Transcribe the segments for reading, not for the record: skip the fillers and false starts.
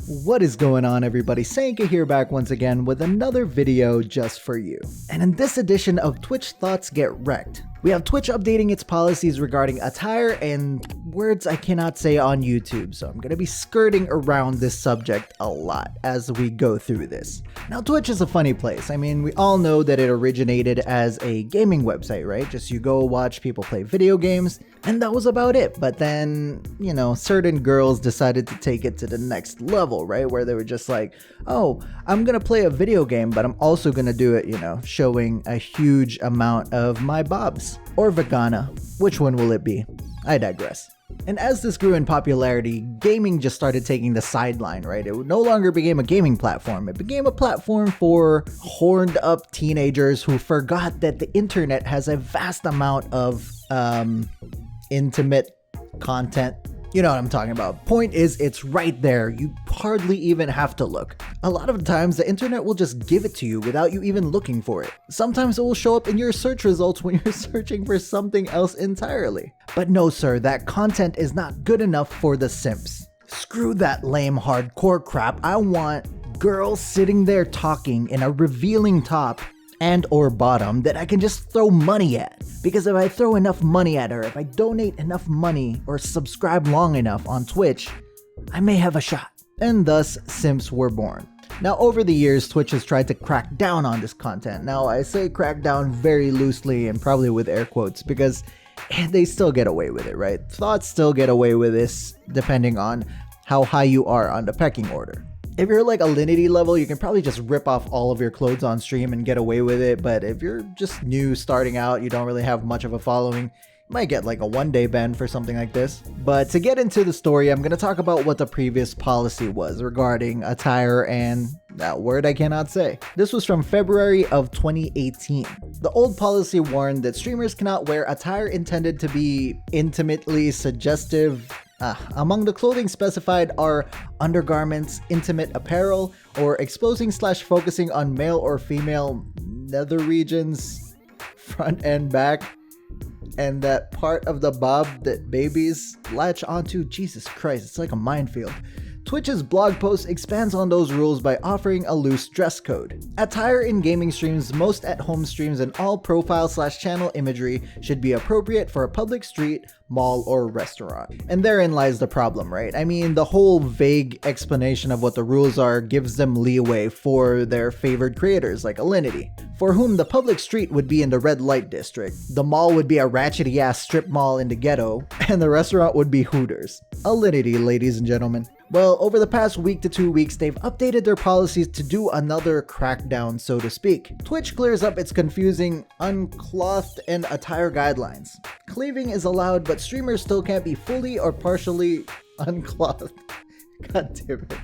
What is going on, everybody? Xaenca here, back once again with another video just for you. And in this edition of Twitch Thots Get Wrecked, we have Twitch updating its policies regarding attire and words I cannot say on YouTube, so I'm gonna be skirting around this subject a lot as we go through this. Now, Twitch is a funny place. I mean, we all know that it originated as a gaming website, right? Just you go watch people play video games, and that was about it. But then, you know, certain girls decided to take it to the next level, right? Where they were just like, oh, I'm gonna play a video game, but I'm also gonna do it, you know, showing a huge amount of my bobs. Or vagina. Which one will it be? I digress. And as this grew in popularity, gaming just started taking the sideline, right? It no longer became a gaming platform. It became a platform for horned up teenagers who forgot that the internet has a vast amount of intimate content. You know what I'm talking about. Point is, it's right there. You hardly even have to look. A lot of times, the internet will just give it to you without you even looking for it. Sometimes it will show up in your search results when you're searching for something else entirely. But no, sir, that content is not good enough for the simps. Screw that lame hardcore crap. I want girls sitting there talking in a revealing top and or bottom that I can just throw money at. Because if I throw enough money at her, if I donate enough money or subscribe long enough on Twitch, I may have a shot. And thus, simps were born. Now, over the years, Twitch has tried to crack down on this content. Now, I say crack down very loosely and probably with air quotes because they still get away with it, right? Thoughts still get away with this depending on how high you are on the pecking order. If you're like a Linity level, you can probably just rip off all of your clothes on stream and get away with it. But if you're just new, starting out, you don't really have much of a following, you might get like a one-day ban for something like this. But to get into the story, I'm going to talk about what the previous policy was regarding attire and that word I cannot say. This was from February of 2018. The old policy warned that streamers cannot wear attire intended to be intimately suggestive. Among the clothing specified are undergarments, intimate apparel, or exposing/focusing on male or female nether regions, front and back, and that part of the bob that babies latch onto. Jesus Christ, it's like a minefield. Twitch's blog post expands on those rules by offering a loose dress code. Attire in gaming streams, most at-home streams, and all profile/channel imagery should be appropriate for a public street, mall, or restaurant. And therein lies the problem, right? I mean, the whole vague explanation of what the rules are gives them leeway for their favored creators like Alinity, for whom the public street would be in the red light district, the mall would be a ratchety-ass strip mall in the ghetto, and the restaurant would be Hooters. Alinity, ladies and gentlemen. Well, over the past week to 2 weeks, they've updated their policies to do another crackdown, so to speak. Twitch clears up its confusing unclothed and attire guidelines. Cleaving is allowed, but streamers still can't be fully or partially unclothed. God damn it.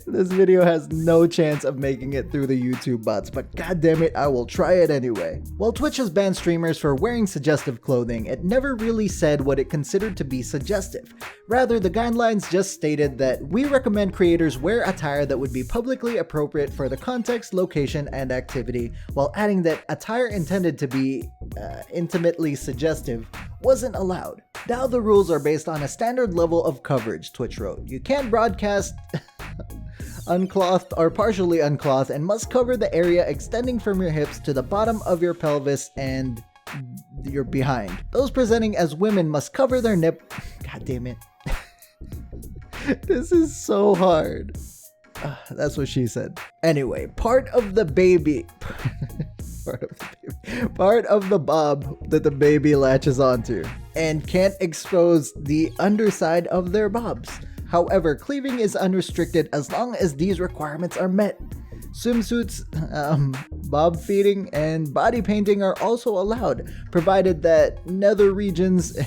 This video has no chance of making it through the YouTube bots, but goddammit, I will try it anyway. While Twitch has banned streamers for wearing suggestive clothing, it never really said what it considered to be suggestive. Rather, the guidelines just stated that we recommend creators wear attire that would be publicly appropriate for the context, location, and activity, while adding that attire intended to be intimately suggestive wasn't allowed. Now the rules are based on a standard level of coverage, Twitch wrote. You can't broadcast unclothed or partially unclothed and must cover the area extending from your hips to the bottom of your pelvis and your behind. Those presenting as women must cover their nip. God damn it. This is so hard. That's what she said. Anyway, part of the bob that the baby latches onto and can't expose the underside of their bobs. However, cleaving is unrestricted as long as these requirements are met. Swimsuits, bob feeding, and body painting are also allowed, provided that nether regions,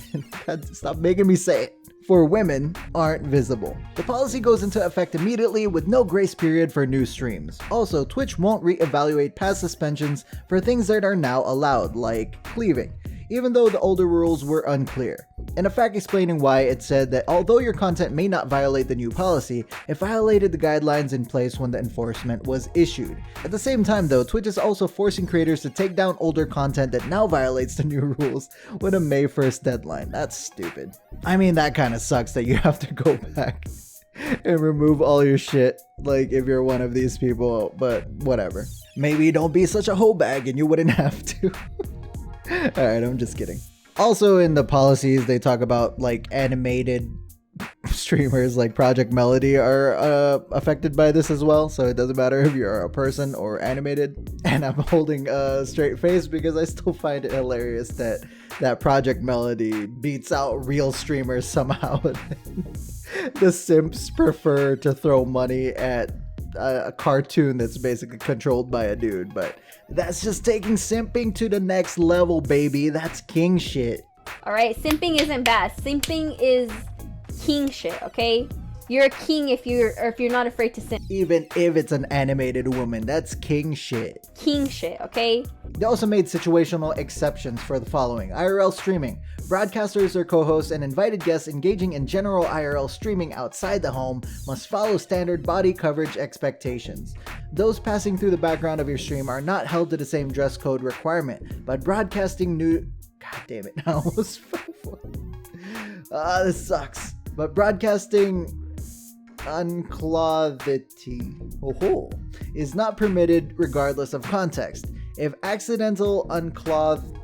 God, stop making me say it, for women aren't visible. The policy goes into effect immediately with no grace period for new streams. Also, Twitch won't re-evaluate past suspensions for things that are now allowed, like cleaving, even though the older rules were unclear. In a fact explaining why, it said that although your content may not violate the new policy, it violated the guidelines in place when the enforcement was issued. At the same time though, Twitch is also forcing creators to take down older content that now violates the new rules with a May 1st deadline. That's stupid. I mean, that kind of sucks that you have to go back and remove all your shit, like if you're one of these people, but whatever. Maybe don't be such a hoe bag and you wouldn't have to. Alright, I'm just kidding. Also in the policies, they talk about like animated streamers like Project Melody are affected by this as well, so it doesn't matter if you're a person or animated. And I'm holding a straight face because I still find it hilarious that Project Melody beats out real streamers somehow. The Simps prefer to throw money at a cartoon that's basically controlled by a dude, but that's just taking simping to the next level, baby. That's king shit. Alright, simping isn't bad. Simping is king shit, okay? You're a king if you're not afraid to simp. Even if it's an animated woman, that's king shit. King shit, okay? They also made situational exceptions for the following. IRL streaming. Broadcasters or co-hosts and invited guests engaging in general IRL streaming outside the home must follow standard body coverage expectations. Those passing through the background of your stream are not held to the same dress code requirement, but broadcasting nude... God damn it, I almost fell for it. This sucks. But broadcasting unclothedity is not permitted regardless of context. If accidental unclothed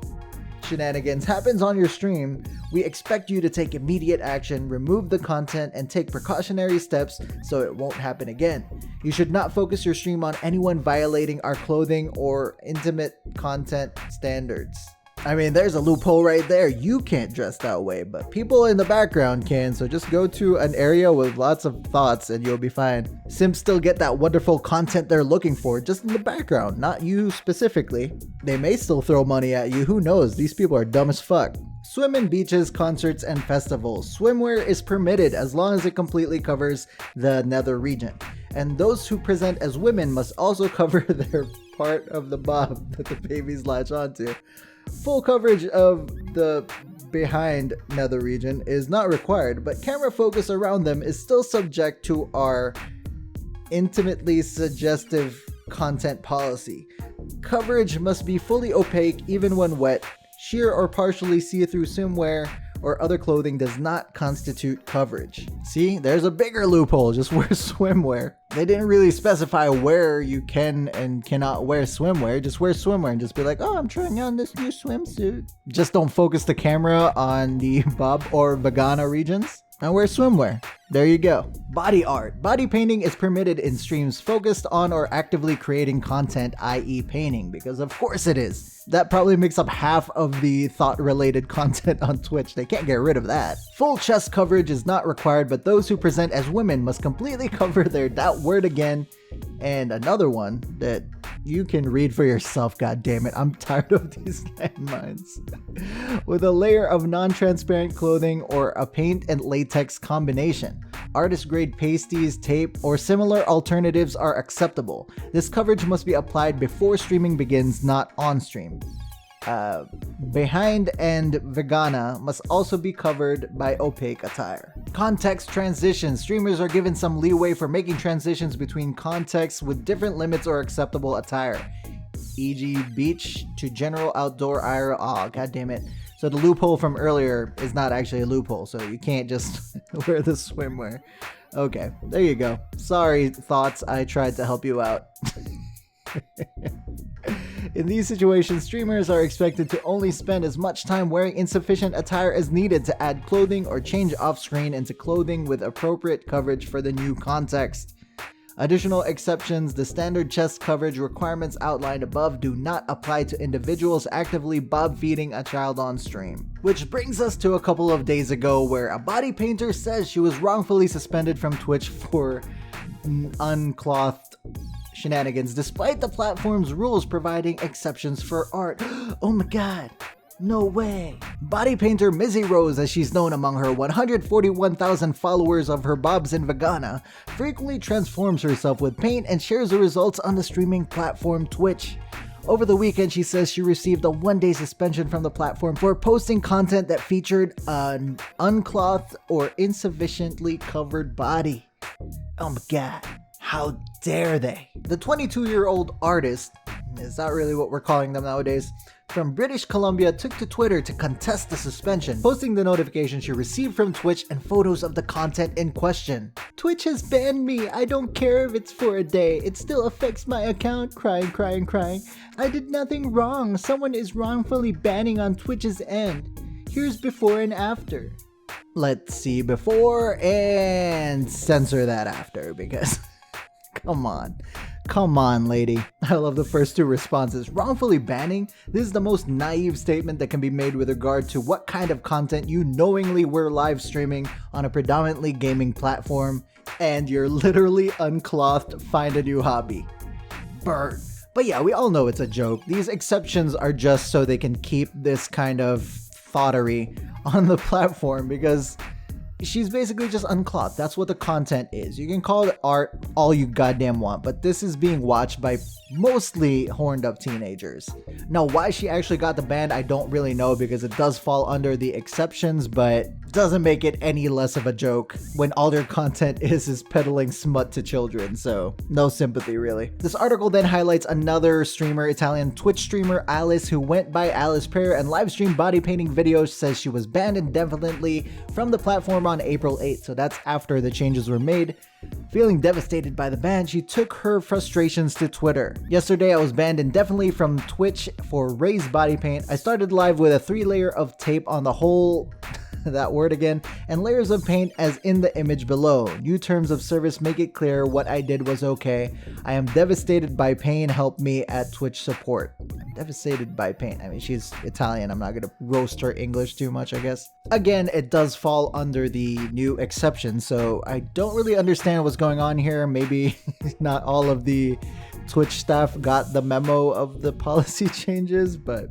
shenanigans happens on your stream, we expect you to take immediate action, remove the content, and take precautionary steps so it won't happen again. You should not focus your stream on anyone violating our clothing or intimate content standards. I mean, there's a loophole right there. You can't dress that way, but people in the background can, so just go to an area with lots of thoughts and you'll be fine. Simps still get that wonderful content they're looking for, just in the background, not you specifically. They may still throw money at you, who knows? These people are dumb as fuck. Swim in beaches, concerts, and festivals. Swimwear is permitted as long as it completely covers the nether region. And those who present as women must also cover their part of the bob that the babies latch onto. Full coverage of the behind nether region is not required, but camera focus around them is still subject to our intimately suggestive content policy. Coverage must be fully opaque even when wet. Sheer or partially see-through swimwear or other clothing does not constitute coverage. See, there's a bigger loophole, just wear swimwear. They didn't really specify where you can and cannot wear swimwear, just wear swimwear and just be like, oh, I'm trying on this new swimsuit. Just don't focus the camera on the bob or vagina regions and wear swimwear. There you go. Body art. Body painting is permitted in streams focused on or actively creating content, i.e. painting, because of course it is. That probably makes up half of the thought-related content on Twitch. They can't get rid of that. Full chest coverage is not required, but those who present as women must completely cover their that word again. And another one that you can read for yourself, goddammit. I'm tired of these landmines. With a layer of non-transparent clothing or a paint and latex combination. Artist grade pasties, tape, or similar alternatives are acceptable. This coverage must be applied before streaming begins, not on stream. Behind and vagina must also be covered by opaque attire. Context transitions. Streamers are given some leeway for making transitions between contexts with different limits or acceptable attire, e.g. beach to general outdoor IRL. Oh, god damn it. So the loophole from earlier is not actually a loophole, so you can't just wear the swimwear. Okay, there you go. Sorry, thoughts, I tried to help you out. In these situations, streamers are expected to only spend as much time wearing insufficient attire as needed to add clothing or change off-screen into clothing with appropriate coverage for the new context. Additional exceptions, the standard chest coverage requirements outlined above do not apply to individuals actively bob feeding a child on stream. Which brings us to a couple of days ago where a body painter says she was wrongfully suspended from Twitch for unclothed shenanigans despite the platform's rules providing exceptions for art. Oh my god. No way. Body painter Mizzy Rose, as she's known among her 141,000 followers of her bobs and vagina, frequently transforms herself with paint and shares the results on the streaming platform Twitch. Over the weekend, she says she received a one-day suspension from the platform for posting content that featured an unclothed or insufficiently covered body. Oh my god. How dare they? The 22-year-old artist, is that really what we're calling them nowadays, from British Columbia took to Twitter to contest the suspension, posting the notification she received from Twitch and photos of the content in question. "Twitch has banned me. I don't care if it's for a day. It still affects my account. Crying, crying, crying. I did nothing wrong. Someone is wrongfully banning on Twitch's end. Here's before and after." Let's see before and censor that after, because come on, lady. I love the first two responses. Wrongfully banning? This is the most naive statement that can be made with regard to what kind of content you knowingly were live streaming on a predominantly gaming platform, and you're literally unclothed. Find a new hobby. Burn. But yeah, we all know it's a joke. These exceptions are just so they can keep this kind of thottery on the platform, because she's basically just unclothed. That's what the content is. You can call it art all you goddamn want, but this is being watched by mostly horned up teenagers. Now, why she actually got the ban, I don't really know, because it does fall under the exceptions, but doesn't make it any less of a joke when all their content is peddling smut to children, so no sympathy really. This article then highlights another streamer, Italian Twitch streamer Alice, who went by Alice Prayer and live streamed body painting videos. Says she was banned indefinitely from the platform on April 8th, so that's after the changes were made. Feeling devastated by the ban, she took her frustrations to Twitter. "Yesterday I was banned indefinitely from Twitch for raised body paint. I started live with a 3-layer of tape on the whole that word again, and layers of paint as in the image below. New terms of service make it clear what I did was okay. I am devastated by pain. Help me at Twitch support." I'm devastated by pain. I mean, she's Italian. I'm not gonna roast her English too much, I guess. Again, it does fall under the new exception, so I don't really understand what's going on here. Maybe not all of the Twitch staff got the memo of the policy changes, but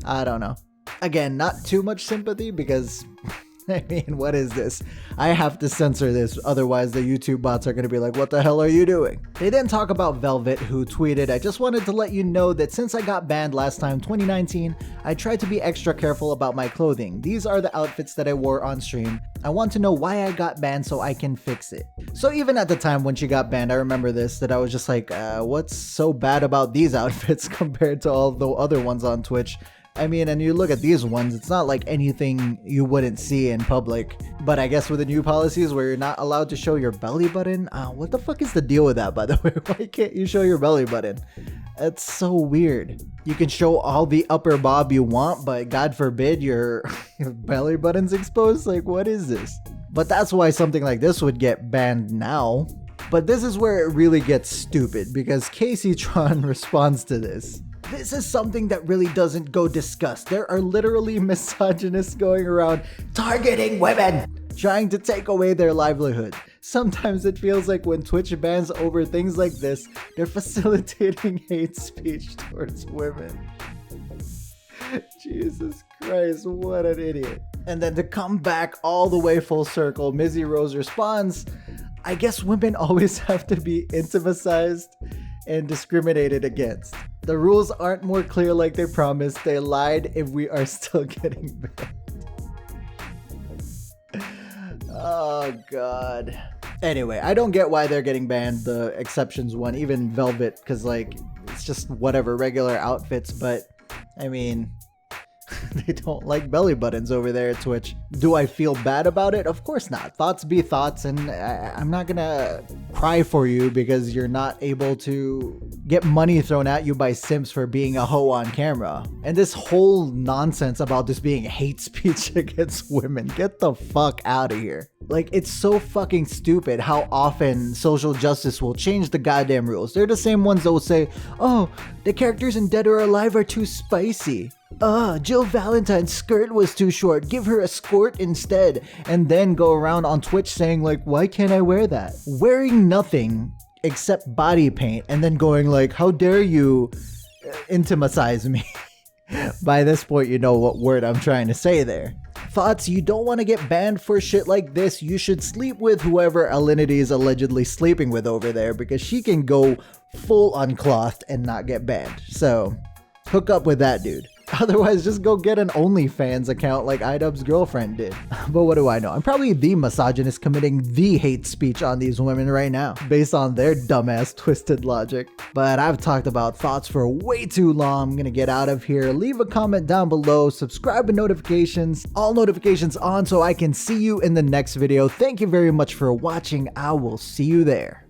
I don't know. Again, not too much sympathy, because I mean, what is this? I have to censor this, otherwise the YouTube bots are going to be like, what the hell are you doing? They then talk about Velvet, who tweeted, "I just wanted to let you know that since I got banned last time, 2019, I tried to be extra careful about my clothing. These are the outfits that I wore on stream. I want to know why I got banned so I can fix it." So even at the time when she got banned, I remember this, that I was just like, what's so bad about these outfits compared to all the other ones on Twitch? I mean, and you look at these ones, it's not like anything you wouldn't see in public. But I guess with the new policies where you're not allowed to show your belly button, what the fuck is the deal with that, by the way? Why can't you show your belly button? That's so weird. You can show all the upper bob you want, but God forbid your belly button's exposed? Like, what is this? But that's why something like this would get banned now. But this is where it really gets stupid, because Casey Tron responds to this. "This is something that really doesn't go discussed. There are literally misogynists going around targeting women, trying to take away their livelihood. Sometimes it feels like when Twitch bans over things like this, they're facilitating hate speech towards women." Jesus Christ, what an idiot. And then to come back all the way full circle, Mizzy Rose responds, "I guess women always have to be intimicized and discriminated against. The rules aren't more clear like they promised. They lied if we are still getting banned." Oh god. Anyway, I don't get why they're getting banned, the exceptions one, even Velvet, because like, it's just whatever, regular outfits, but I mean, they don't like belly buttons over there at Twitch. Do I feel bad about it? Of course not. Thoughts be thoughts, and I'm not gonna cry for you because you're not able to get money thrown at you by Simps for being a hoe on camera. And this whole nonsense about this being hate speech against women, get the fuck out of here. Like, it's so fucking stupid how often social justice will change the goddamn rules. They're the same ones that will say, "Oh, the characters in Dead or Alive are too spicy. Jill Valentine's skirt was too short. Give her a skirt instead." And then go around on Twitch saying like, "Why can't I wear that?" Wearing nothing except body paint and then going like, "How dare you intimize me?" By this point, you know what word I'm trying to say there. Thoughts, you don't want to get banned for shit like this. You should sleep with whoever Alinity is allegedly sleeping with over there, because she can go full unclothed and not get banned. So hook up with that dude. Otherwise, just go get an OnlyFans account like iDubbbz's girlfriend did. But what do I know? I'm probably the misogynist committing the hate speech on these women right now, based on their dumbass twisted logic. But I've talked about thoughts for way too long. I'm gonna get out of here. Leave a comment down below, subscribe with notifications, all notifications on so I can see you in the next video. Thank you very much for watching. I will see you there.